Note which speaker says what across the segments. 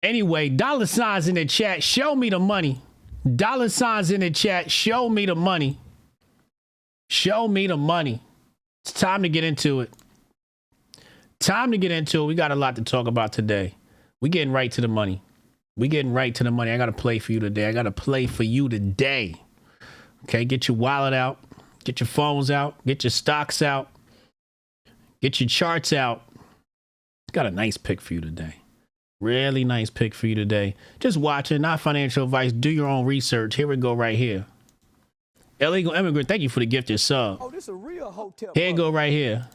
Speaker 1: Anyway, dollar signs in the chat. Show me the money. Dollar signs in the chat. Show me the money. Show me the money. It's time to get into it. Time to get into it. We got a lot to talk about today. We getting right to the money. We getting right to the money. I got to play for you today. I got to play for you today. Okay, get your wallet out. Get your phones out. Get your stocks out. Get your charts out. Got a nice pick for you today. Really nice pick for you today. Just watching, not financial advice. Do your own research. Here we go right here. Illegal immigrant, thank you for the gifted sub.
Speaker 2: Oh, this is a real hotel.
Speaker 1: Here you go right here.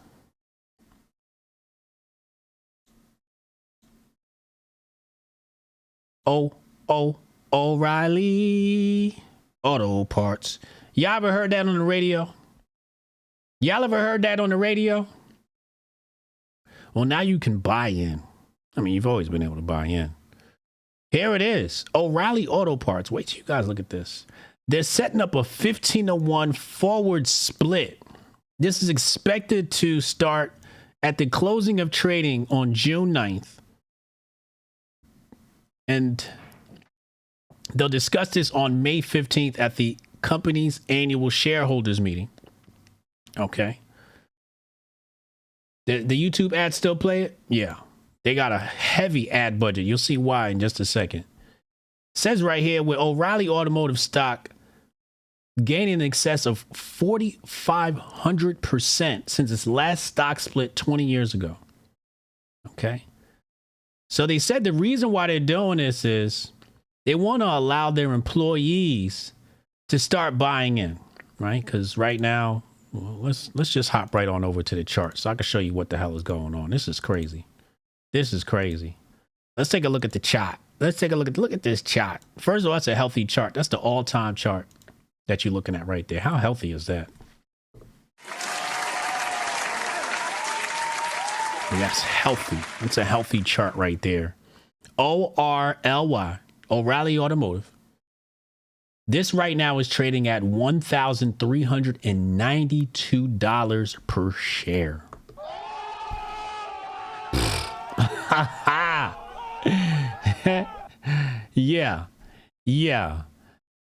Speaker 1: O'Reilly Auto Parts. Y'all ever heard that on the radio? Y'all ever heard that on the radio? Well, now you can buy in. I mean, you've always been able to buy in. Here it is. O'Reilly Auto Parts. Wait till you guys look at this. They're setting up a 15-to-1 forward split. This is expected to start at the closing of trading on June 9th. And they'll discuss this on May 15th at the company's annual shareholders meeting. Okay. The YouTube ads still play it? Yeah. They got a heavy ad budget. You'll see why in just a second. Says right here, with O'Reilly Automotive stock gaining in excess of 4,500% since its last stock split 20 years ago. Okay. So they said the reason why they're doing this is they want to allow their employees to start buying in, right? Because right now, well, let's just hop right on over to the chart so I can show you what the hell is going on. This is crazy. This is crazy. Let's take a look at the chart. Let's take a look at this chart. First of all, that's a healthy chart. That's the all-time chart that you're looking at right there. How healthy is that? That's healthy. It's a healthy chart right there. ORLY, O'Reilly Automotive. This right now is trading at $1,392 per share.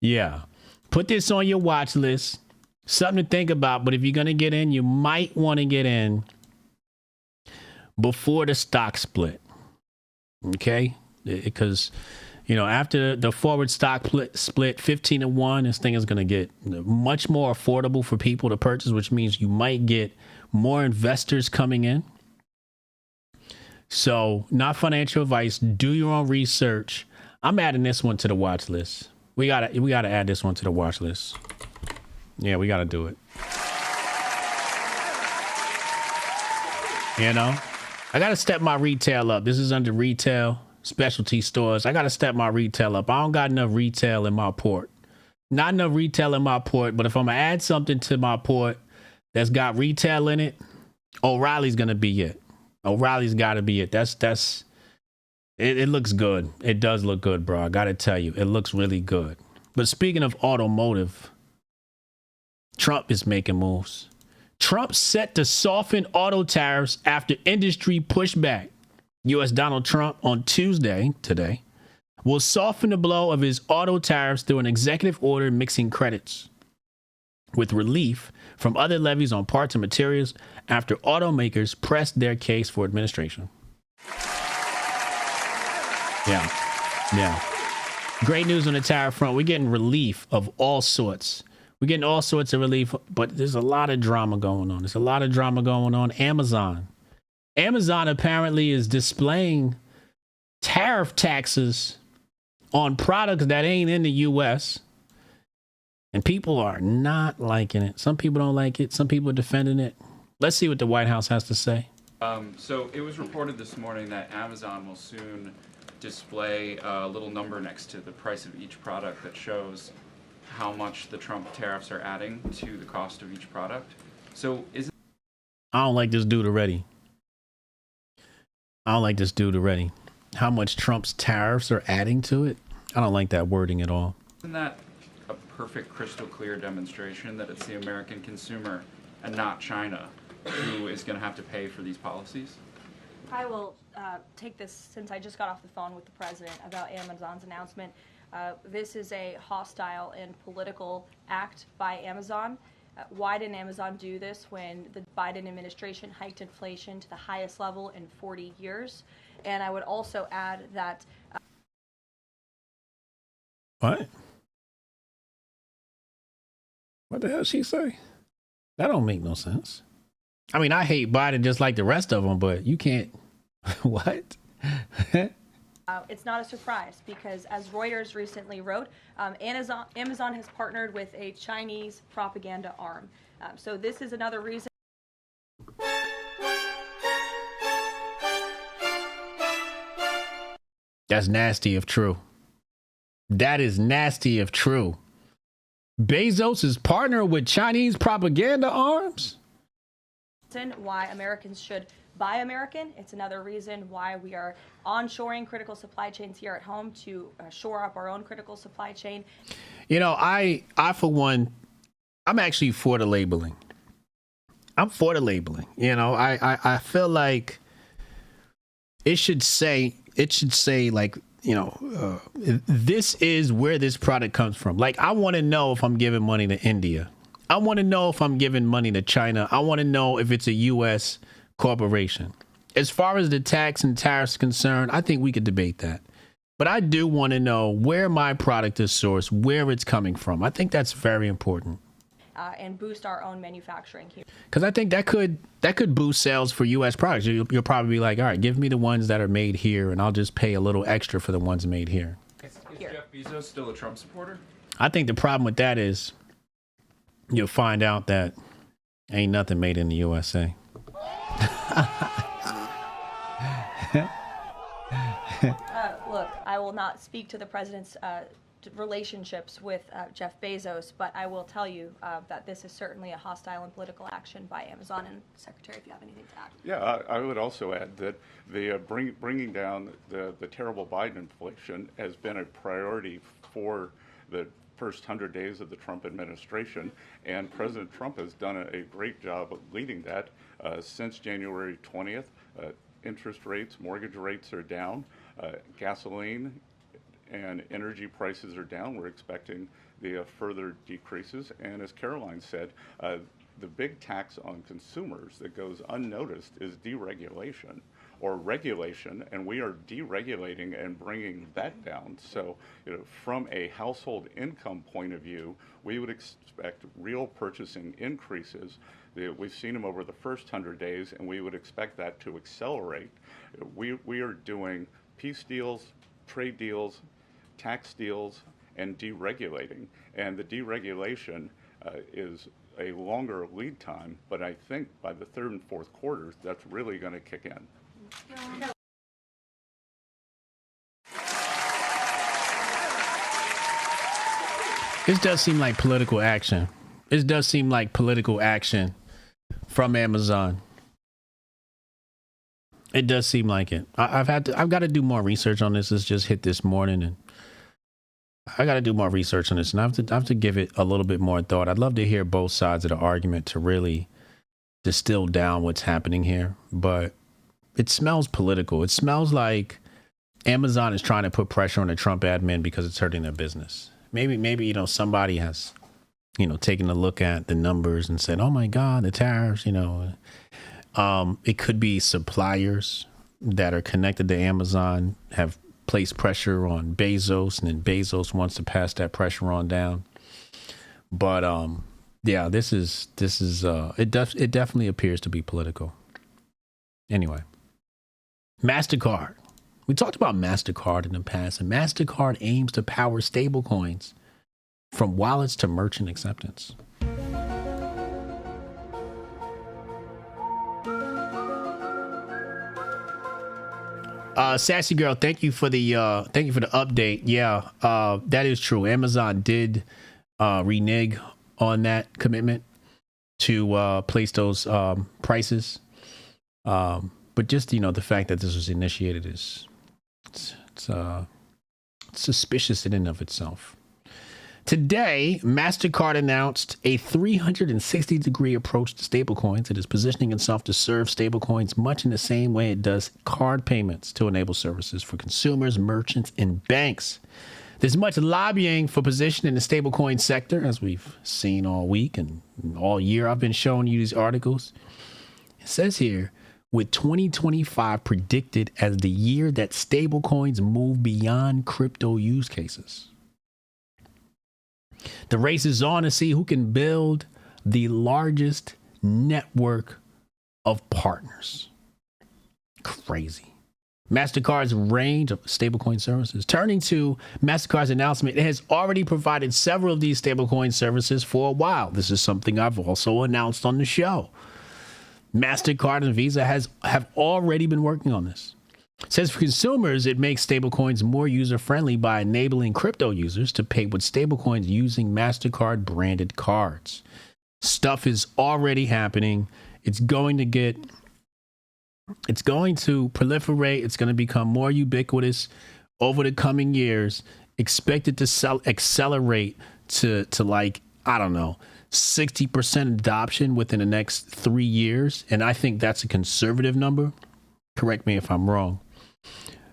Speaker 1: Yeah. Put this on your watch list. Something to think about. But if you're going to get in, you might want to get in before the stock split. Okay? Because, you know, after the forward stock split 15-to-1, this thing is going to get much more affordable for people to purchase, which means you might get more investors coming in. So, not financial advice. Do your own research. I'm adding this one to the watch list. We gotta add this one to the watch list. Yeah, we gotta do it. You know, I gotta step my retail up. This is under retail, specialty stores. I gotta step my retail up. I don't got enough retail in my port. Not enough retail in my port. But if I'm gonna add something to my port that's got retail in it, O'Reilly's gonna be it. O'Reilly's got to be it. It looks good. It does look good, bro. I got to tell you, it looks really good. But speaking of automotive, Trump is making moves. Trump set to soften auto tariffs after industry pushback. U.S. Donald Trump on Tuesday, today, will soften the blow of his auto tariffs through an executive order mixing credits with relief from other levies on parts and materials after automakers pressed their case for administration. Yeah. Great news on the tariff front. We're getting relief of all sorts. We're getting all sorts of relief, but there's a lot of drama going on. Amazon apparently is displaying tariff taxes on products that ain't in the U.S., and people are not liking it. Some people don't like it. Some people are defending it. Let's see what the White House has to say.
Speaker 3: So it was reported this morning that Amazon will soon display a little number next to the price of each product that shows how much the Trump tariffs are adding to the cost of each product. So
Speaker 1: I don't like this dude already. How much Trump's tariffs are adding to it? I don't like that wording at all.
Speaker 3: Isn't that a perfect, crystal clear demonstration that it's the American consumer and not China who is going to have to pay for these policies?
Speaker 2: I will take this since I just got off the phone with the president about Amazon's announcement. This is a hostile and political act by Amazon. Why didn't Amazon do this when the Biden administration hiked inflation to the highest level in 40 years? And I would also add that...
Speaker 1: What? What the hell she say? That don't make no sense. I mean, I hate Biden just like the rest of them, but you can't. What?
Speaker 2: It's not a surprise because, as Reuters recently wrote, Amazon has partnered with a Chinese propaganda arm. So this is another reason.
Speaker 1: That's nasty if true. That is nasty if true. Bezos is partner with Chinese propaganda arms?
Speaker 2: Why Americans should buy American. It's another reason why we are onshoring critical supply chains here at home to shore up our own critical supply chain.
Speaker 1: You know, I for one, I'm actually for the labeling. I'm for the labeling. You know, I feel like it should say like, you know, this is where this product comes from. Like, I want to know if I'm giving money to India. I want to know if I'm giving money to China. I want to know if it's a U.S. corporation. As far as the tax and tariffs concerned, I think we could debate that. But I do want to know where my product is sourced, where it's coming from. I think that's very important.
Speaker 2: And boost our own manufacturing here.
Speaker 1: Because I think that could boost sales for U.S. products. You'll probably be like, all right, give me the ones that are made here, and I'll just pay a little extra for the ones made here.
Speaker 3: Is Jeff Bezos still a Trump supporter?
Speaker 1: I think the problem with that is you'll find out that ain't nothing made in the USA.
Speaker 2: Look, I will not speak to the president's relationships with Jeff Bezos, but I will tell you that this is certainly a hostile and political action by Amazon. And Secretary, if you have anything to add.
Speaker 4: Yeah, I would also add that the bringing down the terrible Biden inflation has been a priority for the first 100 days of the Trump administration, and President Trump has done a great job of leading that. Since January 20th, interest rates, mortgage rates are down, gasoline and energy prices are down. We're expecting the further decreases, and as Caroline said, the big tax on consumers that goes unnoticed is deregulation or regulation, and we are deregulating and bringing that down. So, you know, from a household income point of view, we would expect real purchasing increases. We've seen them over the first 100 days, and we would expect that to accelerate. We are doing peace deals, trade deals, tax deals, and deregulating. And the deregulation is a longer lead time, but I think by the third and fourth quarters, that's really going to kick in.
Speaker 1: This does seem like political action. This does seem like political action from Amazon. It does seem like it. I've got to do more research on this. It's just hit this morning, and I got to do more research on this, and I have to give it a little bit more thought. I'd love to hear both sides of the argument to really distill down what's happening here, but it smells political. It smells like Amazon is trying to put pressure on the Trump admin because it's hurting their business. Maybe you know, somebody has, you know, taken a look at the numbers and said, oh my God, the tariffs, you know. It could be suppliers that are connected to Amazon have placed pressure on Bezos, and then Bezos wants to pass that pressure on down. But yeah, this is it definitely appears to be political. Anyway, Mastercard. We talked about Mastercard in the past, and Mastercard aims to power stablecoins from wallets to merchant acceptance. Sassy girl, thank you for the update. Yeah, that is true. Amazon did renege on that commitment to place those prices. But just, you know, the fact that this was initiated is it's suspicious in and of itself. Today, Mastercard announced a 360-degree approach to stablecoins. It is positioning itself to serve stablecoins much in the same way it does card payments to enable services for consumers, merchants, and banks. There's much lobbying for position in the stablecoin sector, as we've seen all week and all year. I've been showing you these articles. It says here, with 2025 predicted as the year that stablecoins move beyond crypto use cases. The race is on to see who can build the largest network of partners. Crazy. Mastercard's range of stablecoin services. Turning to Mastercard's announcement, it has already provided several of these stablecoin services for a while. This is something I've also announced on the show. Mastercard and Visa have already been working on this. It says for consumers, it makes stablecoins more user-friendly by enabling crypto users to pay with stablecoins using Mastercard branded cards. Stuff is already happening. It's going to proliferate. It's going to become more ubiquitous over the coming years. Expected to accelerate to like, I don't know, 60% adoption within the next 3 years. And I think that's a conservative number. Correct me if I'm wrong.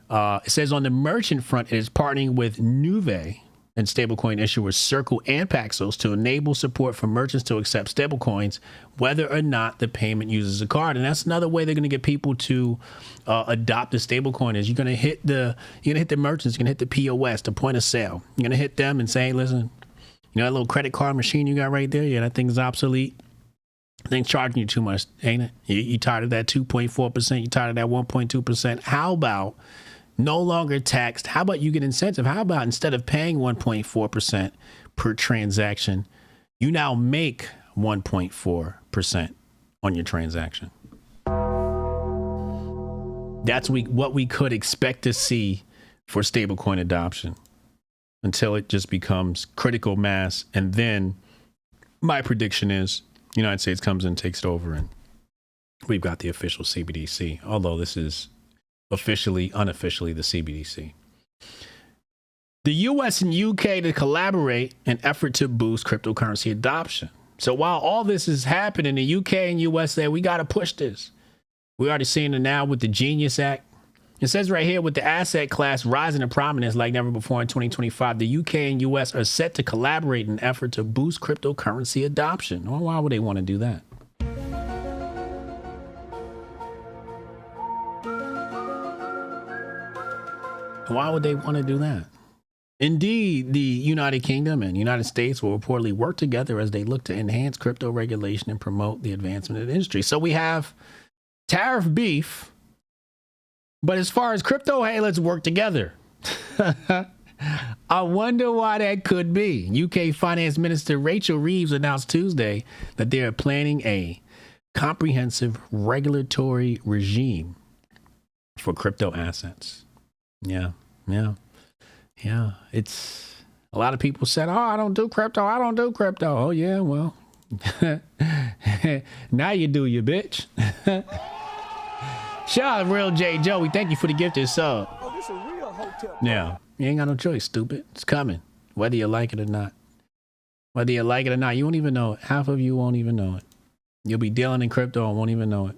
Speaker 1: It says on the merchant front, it is partnering with Nuvei and stablecoin issuers Circle and Paxos to enable support for merchants to accept stablecoins, whether or not the payment uses a card. And that's another way they're going to get people to adopt the stablecoin. Is you're going to hit the merchants, you're going to hit the POS, the point of sale. You're going to hit them and say, hey, listen, you know that little credit card machine you got right there? Yeah, that thing's obsolete. That thing's charging you too much, ain't it? You tired of that 2.4%? You tired of that 1.2%? How about no longer taxed? How about you get incentive? How about instead of paying 1.4% per transaction, you now make 1.4% on your transaction? That's what we could expect to see for stablecoin adoption until it just becomes critical mass. And then my prediction is the United States comes in and takes it over, and we've got the official CBDC, although this is unofficially the CBDC. The US and UK to collaborate in effort to boost cryptocurrency adoption. So while all this is happening, the UK and US say, we got to push this. We already seeing it now with the Genius Act. It says right here, with the asset class rising in prominence like never before in 2025, the UK and US are set to collaborate in an effort to boost cryptocurrency adoption. Well, why would they want to do that? Why would they want to do that? Indeed, the United Kingdom and United States will reportedly work together as they look to enhance crypto regulation and promote the advancement of the industry. So we have tariff beef, but as far as crypto, hey, let's work together. I wonder why that could be. UK Finance Minister Rachel Reeves announced Tuesday that they are planning a comprehensive regulatory regime for crypto assets. Yeah. It's a lot of people said, oh, I don't do crypto. Oh, yeah, well, now you do, you bitch. Shout out Real J. Joey. Thank you for the gifted sub.
Speaker 5: Oh, this a real hotel.
Speaker 1: Yeah, you ain't got no choice, stupid. It's coming, whether you like it or not. You won't even know it. Half of you won't even know it. You'll be dealing in crypto and won't even know it.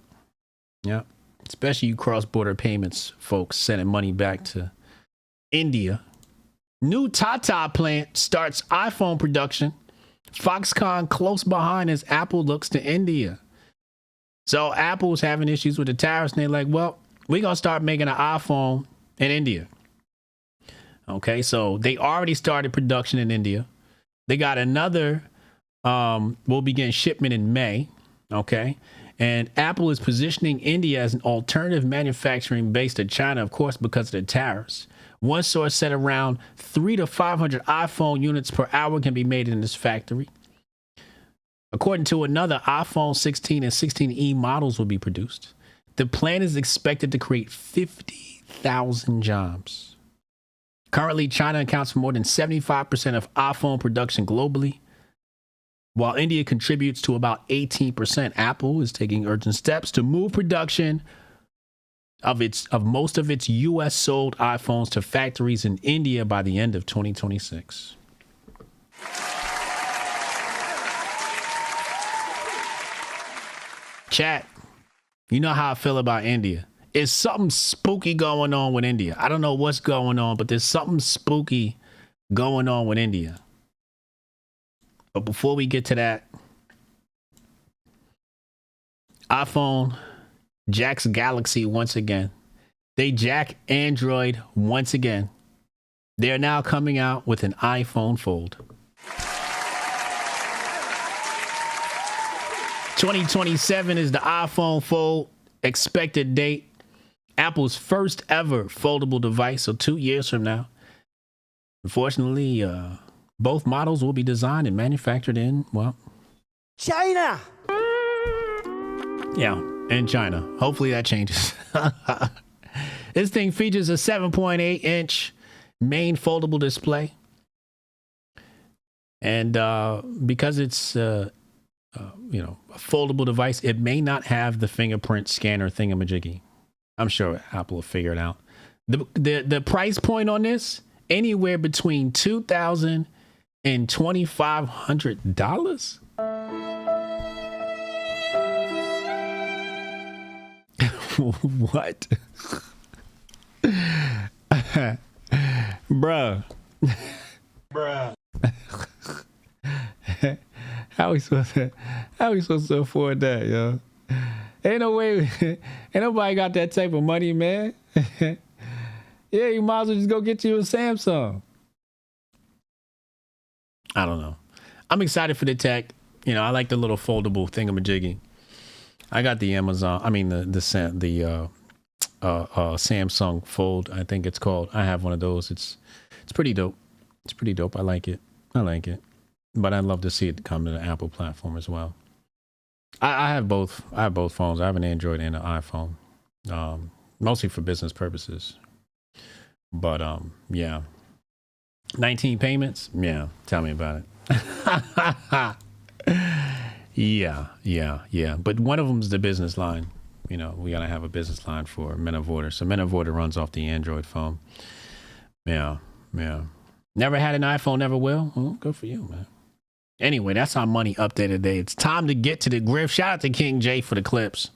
Speaker 1: Yeah. Especially you cross-border payments folks sending money back to India. New Tata plant starts iPhone production. Foxconn close behind as Apple looks to India. So Apple's having issues with the tariffs, and they're like, well, we're going to start making an iPhone in India. Okay, so they already started production in India. They got another, will begin shipment in May. Okay. And Apple is positioning India as an alternative manufacturing base to China, of course, because of the tariffs. One source said around 300 to 500 iPhone units per hour can be made in this factory. According to another, iPhone 16 and 16e models will be produced. The plan is expected to create 50,000 jobs. Currently, China accounts for more than 75% of iPhone production globally, while India contributes to about 18%. Apple is taking urgent steps to move production of most of its U.S. sold iPhones to factories in India by the end of 2026. Chat, you know how I feel about India. It's something spooky going on with India. I don't know what's going on, but there's something spooky going on with India. But before we get to that, iPhone jacks Galaxy once again. They jack Android once again. They are now coming out with an iPhone Fold. 2027 is the iPhone Fold expected date. Apple's first ever foldable device, so 2 years from now. Unfortunately, both models will be designed and manufactured in, well,
Speaker 5: China.
Speaker 1: Yeah, in China. Hopefully that changes. This thing features a 7.8 inch main foldable display. And because it's a foldable device, it may not have the fingerprint scanner thingamajiggy. I'm sure Apple will figure it out. The price point on this, anywhere between $2,000 and $2,500. What? Bruh. How we supposed to afford that, yo? Ain't no way. Ain't nobody got that type of money, man. Yeah, you might as well just go get you a Samsung. I don't know. I'm excited for the tech. You know, I like the little foldable thingamajiggy. I got the Amazon. I mean the Samsung Fold, I think it's called. I have one of those. It's pretty dope. It's pretty dope. I like it. But I'd love to see it come to the Apple platform as well. I have both. I have both phones. I have an Android and an iPhone, mostly for business purposes. But yeah, 19 payments. Yeah, tell me about it. Yeah. But one of them's the business line. You know, we gotta have a business line for Men of Order. So Men of Order runs off the Android phone. Yeah. Never had an iPhone, never will. Well, good for you, man. Anyway, that's our money update today. It's time to get to the grift. Shout out to King Jae for the clips.